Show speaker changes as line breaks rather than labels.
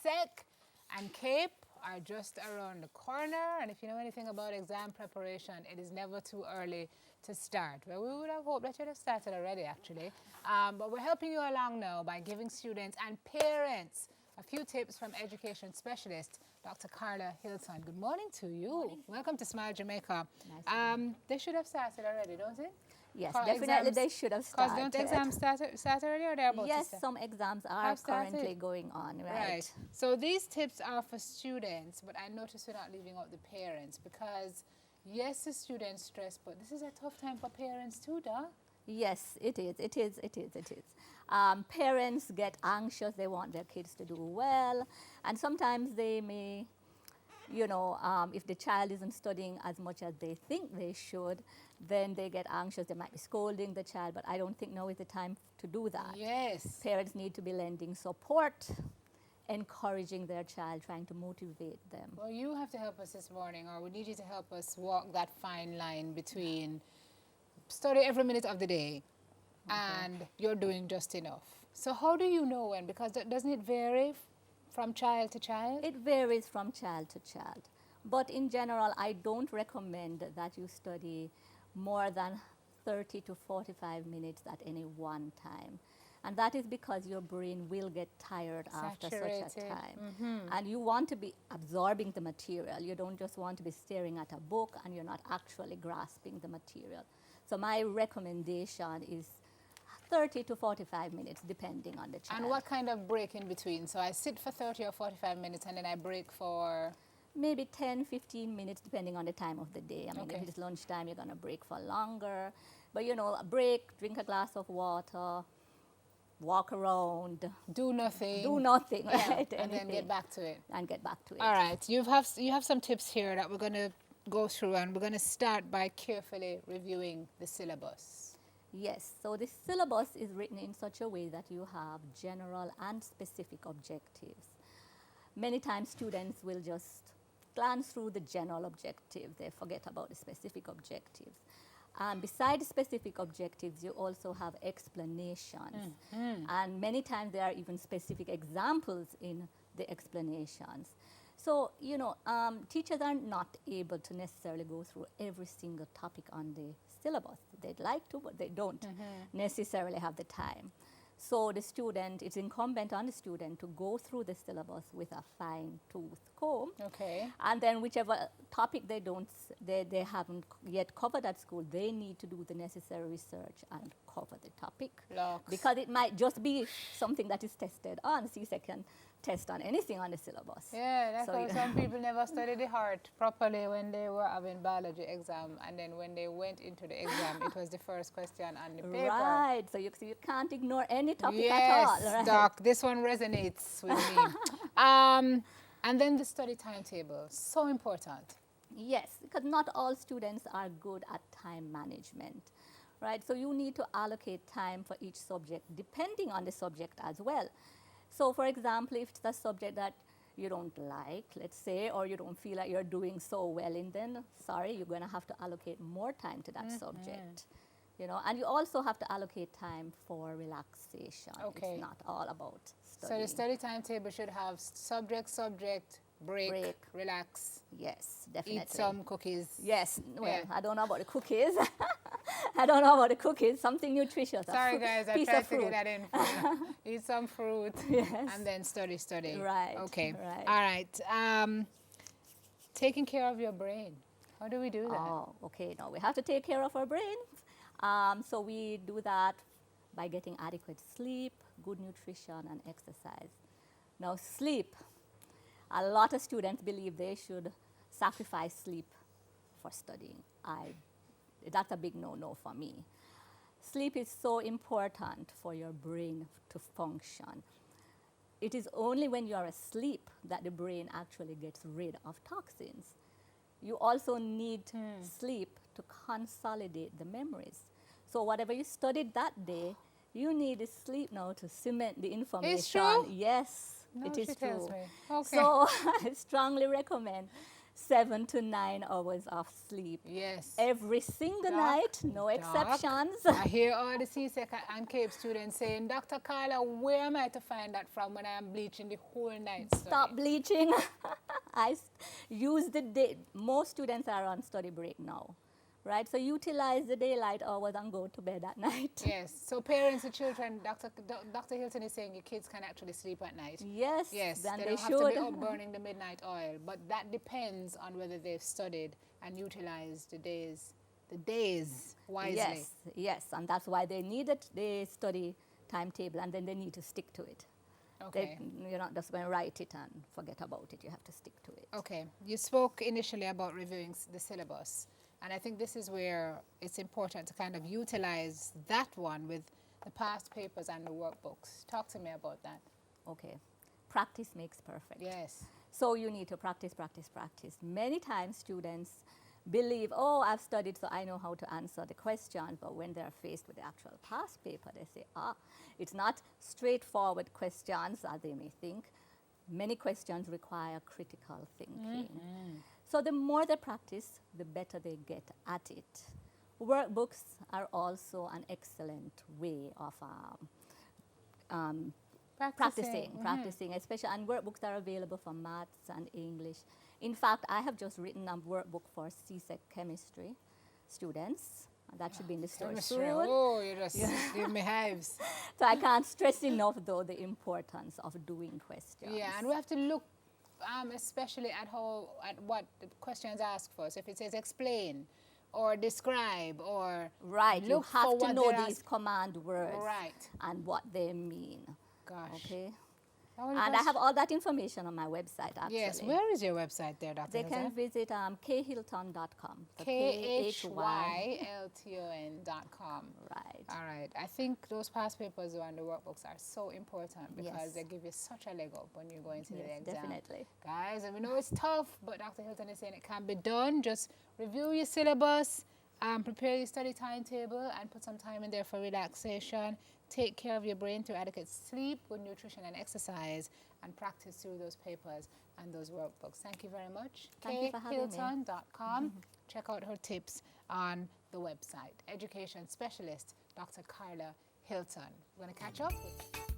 sec and CAPE are just around the corner. And if you know anything about exam preparation, it is never too early to start. Well, we would have hoped that you'd have started already, actually. But we're helping you along now by giving students and parents a few tips from education specialist, Dr. Karla Hylton. Good morning to you.
Morning.
Welcome to Smile Jamaica.
Nice
They should have started already, don't it?
Yes,
For
definitely
exams,
they should have started.
Because don't exams start already, or they're about to
Yes,
start?
some exams are
Have started?
currently going on, right?
So these tips are for students, but I notice we're not leaving out the parents because, yes, the students stress, but this is a tough time for parents too, Doc.
Yes, it is. Parents get anxious. They want their kids to do well. And sometimes they may, if the child isn't studying as much as they think they should, then they get anxious. They might be scolding the child, but I don't think now is the time to do that.
Yes.
Parents need to be lending support, encouraging their child, trying to motivate them.
Well, you have to help us this morning, or we need you to help us walk that fine line between study every minute of the day and you're doing just enough. So how do you know when? Because doesn't it vary from child to child?
It varies from child to child. But in general, I don't recommend that you study more than 30 to 45 minutes at any one time. And that is because your brain will get tired after such a time. And you want to be absorbing the material. You don't just want to be staring at a book and you're not actually grasping the material. So my recommendation is 30 to 45 minutes, depending on the child.
And what kind of break in between? So I sit for 30 or 45 minutes and then I break for?
Maybe 10, 15 minutes, depending on the time of the day. I mean,
Okay.
if it's lunchtime, you're going to break for longer. But, a break, drink a glass of water, walk around.
Do nothing.
Do nothing,
Yeah,
right?
and then
Anything.
get back to it.
And get back to it.
All right. You have some tips here that we're going to go through, and we're going to start by carefully reviewing the syllabus.
Yes, so the syllabus is written in such a way that you have general and specific objectives. Many times students will just glance through the general objectives. They forget about the specific objectives. Besides specific objectives, you also have explanations. And many times there are even specific examples in the explanations. So, teachers are not able to necessarily go through every single topic on the syllabus. They'd like to, but they don't necessarily have the time. So it's incumbent on the student to go through the syllabus with a fine-tooth comb.
Okay.
And then whichever topic they haven't yet covered at school, they need to do the necessary research and cover the topic.
Locks.
Because it might just be something that is tested on. CSEC can test on anything on the syllabus.
Yeah, that's
So
how some people never studied the heart properly when they were having biology exam, and then when they went into the exam, it was the first question on the paper.
Right, so you can't ignore any topic
Yes,
at all. Right?
Doc, this one resonates with me. And then the study timetable, so important.
Yes, because not all students are good at time management, right? So you need to allocate time for each subject depending on the subject as well. So for example, if it's a subject that you don't like, let's say, or you don't feel like you're doing so well in, then sorry, you're going to have to allocate more time to that subject. And you also have to allocate time for relaxation.
Okay.
It's not all about studying.
So the study timetable should have subject, break, relax,
Yes, definitely.
eat some cookies.
Yes, well,
Yeah.
I don't know about the cookies. I don't know about the cookies, something nutritious.
Sorry guys, I
piece
tried
of
to
fruit.
get that in for you. Eat some fruit
Yes.
and then study.
Right,
Okay.
right.
All right. Taking care of your brain. How do we do that?
Oh, okay. Now we have to take care of our brains. So we do that by getting adequate sleep, good nutrition, and exercise. Now sleep. A lot of students believe they should sacrifice sleep for studying. That's a big no-no for me. Sleep is so important for your brain to function. It is only when you are asleep that the brain actually gets rid of toxins. You also need sleep to consolidate the memories. So whatever you studied that day, you need sleep now to cement the information.
It's true?
Yes,
No,
it is
she
true.
tells me. Okay.
So I strongly recommend 7 to 9 hours of sleep.
Yes.
Every single
Doc,
night, no
Doc,
exceptions.
I hear all the CSEC and CAPE students saying, Dr. Karla, where am I to find that from when I am bleaching the whole night?
Stop bleaching. Use the day. Most students are on study break now, right? So utilize the daylight hours and go to bed at night.
Yes. So parents and children, Dr. Hylton is saying your kids can actually sleep at night.
Yes,
Yes,
then
they
they
don't have
should.
to be up burning the midnight oil, but that depends on whether they've studied and utilized the days wisely.
Yes, yes, and that's why they need it. They study timetable, and then they need to stick to it.
Okay.
You're not just going to write it and forget about it. You have to stick to it.
Okay. You spoke initially about reviewing the syllabus, and I think this is where it's important to kind of utilize that one with the past papers and the workbooks. Talk to me about that.
Okay. Practice makes perfect.
Yes.
So you need to practice, practice, practice. Many times students believe, oh, I've studied, so I know how to answer the question. But when they're faced with the actual past paper, they say, it's not straightforward questions as they may think. Many questions require critical thinking. So the more they practice, the better they get at it. Workbooks are also an excellent way of practicing, especially, and workbooks are available for maths and English. In fact, I have just written a workbook for CSEC chemistry students. That should be in the store soon.
Oh, you just give me hives.
So I can't stress enough, though, the importance of doing questions.
Yeah, and we have to look especially at what the questions ask for. So if it says explain or describe or
right,
look
you have
for
to know these command words and what they mean.
Gosh.
Okay. And I have all that information on my website, actually.
Yes. Where is your website there, Dr.
They can visit khylton.com.
So KHYLTON.com.
Right.
All right. I think those past papers and the workbooks are so important because they give you such a leg up when you go into the exam.
Definitely.
Guys, and we know it's tough, but Dr. Hylton is saying it can be done. Just review your syllabus, prepare your study timetable, and put some time in there for relaxation. Take care of your brain through adequate sleep, good nutrition and exercise, and practice through those papers and those workbooks. Thank you very much.
Thank you for having me.
khylton.com. Check out her tips on the website. Education specialist, Dr. Karla Hylton. We're going to catch up with